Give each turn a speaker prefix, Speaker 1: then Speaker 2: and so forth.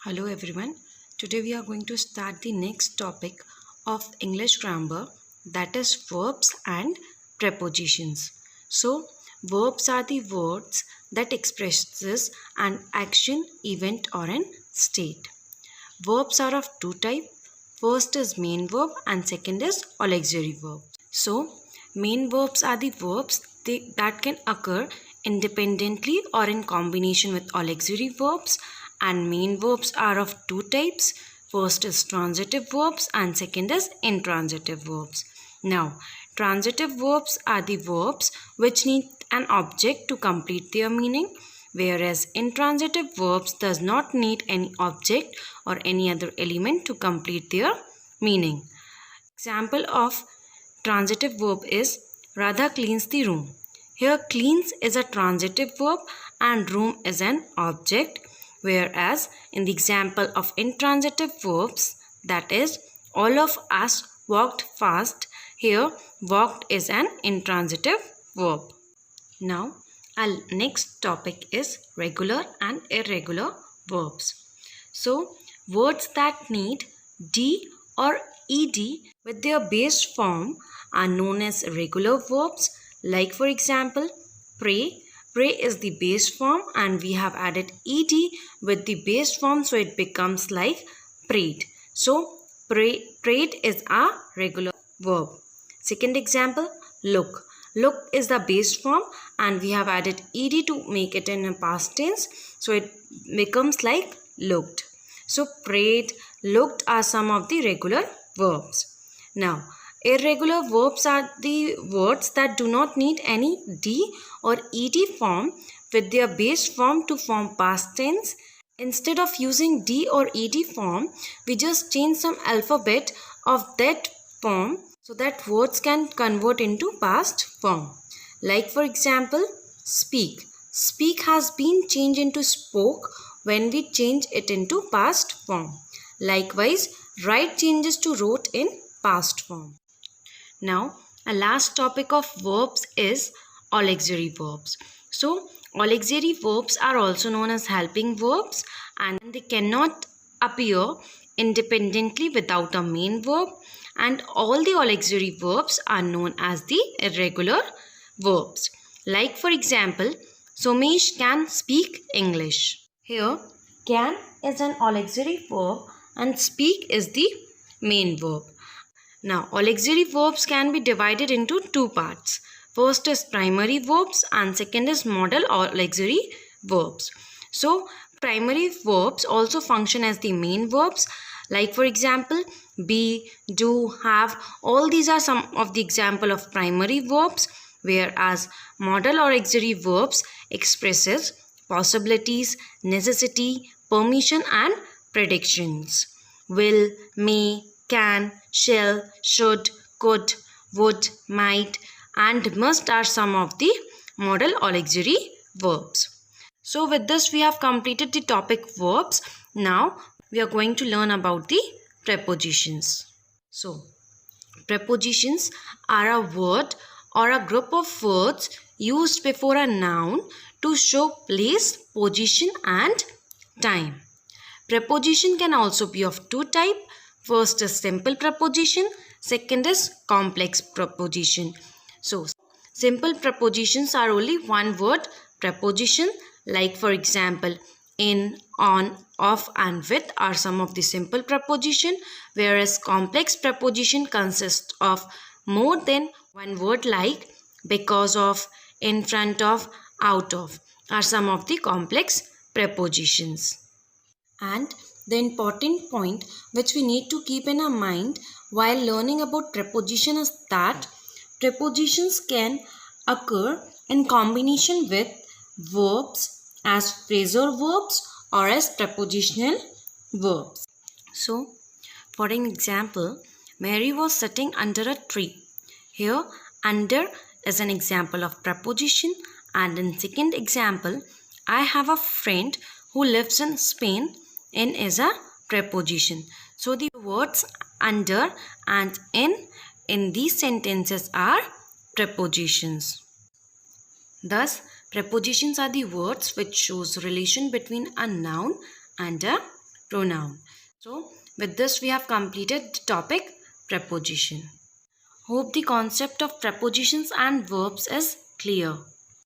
Speaker 1: Hello everyone. Today we are going to start the next topic of English grammar, that is verbs and prepositions. So verbs are the words that expresses an action, event or an state. Verbs are of two types. First is main verb and second is auxiliary verb. So main verbs are the verbs that can occur independently or in combination with auxiliary verbs, and main verbs are of two types. First is transitive verbs and second is intransitive verbs. Now, transitive verbs are the verbs which need an object to complete their meaning, whereas intransitive verbs does not need any object or any other element to complete their meaning. Example of transitive verb is Radha cleans the room. Here cleans is a transitive verb and room is an object, whereas in the example of intransitive verbs, that is all of us walked fast, here walked is an intransitive verb. Now our next topic is regular and irregular verbs. So words that need D or ed with their base form are known as regular verbs. Like for example, pray. Pray is the base form and we have added ed with the base form, so it becomes like prayed. So prayed is a regular verb. Second example, look. Look is the base form and we have added ed to make it in a past tense, so it becomes like looked. So prayed, looked are some of the regular verbs. Now, irregular verbs are the words that do not need any D or ED form with their base form to form past tense. Instead of using D or ED form, we just change some alphabet of that form so that words can convert into past form. Like for example, speak. Speak has been changed into spoke when we change it into past form. Likewise, write changes to wrote in past form. Now, a last topic of verbs is auxiliary verbs. So, auxiliary verbs are also known as helping verbs and they cannot appear independently without a main verb, and all the auxiliary verbs are known as the irregular verbs. Like for example, Somesh can speak English. Here, can is an auxiliary verb and speak is the main verb. Now, auxiliary verbs can be divided into two parts. First is primary verbs and second is modal auxiliary verbs. So, primary verbs also function as the main verbs. Like for example, be, do, have, all these are some of the example of primary verbs, whereas modal or auxiliary verbs expresses possibilities, necessity, permission and predictions. Will, may, can, shall, should, could, would, might and must are some of the modal auxiliary verbs. So with this we have completed the topic verbs. Now we are going to learn about the prepositions. So prepositions are a word or a group of words used before a noun to show place, position and time. Preposition can also be of two types. First is simple preposition, second is complex preposition. So, simple prepositions are only one word preposition. Like for example, in, on, off and with are some of the simple preposition, whereas complex preposition consists of more than one word like because of, in front of, out of are some of the complex prepositions. And the important point which we need to keep in our mind while learning about preposition is that prepositions can occur in combination with verbs as phrasal verbs or as prepositional verbs. So, for an example, Mary was sitting under a tree. Here, under is an example of preposition, and in second example, I have a friend who lives in Spain. In is a preposition. So the words under and in these sentences are prepositions. Thus, prepositions are the words which shows relation between a noun and a pronoun. So with this we have completed the topic preposition. Hope the concept of prepositions and verbs is clear.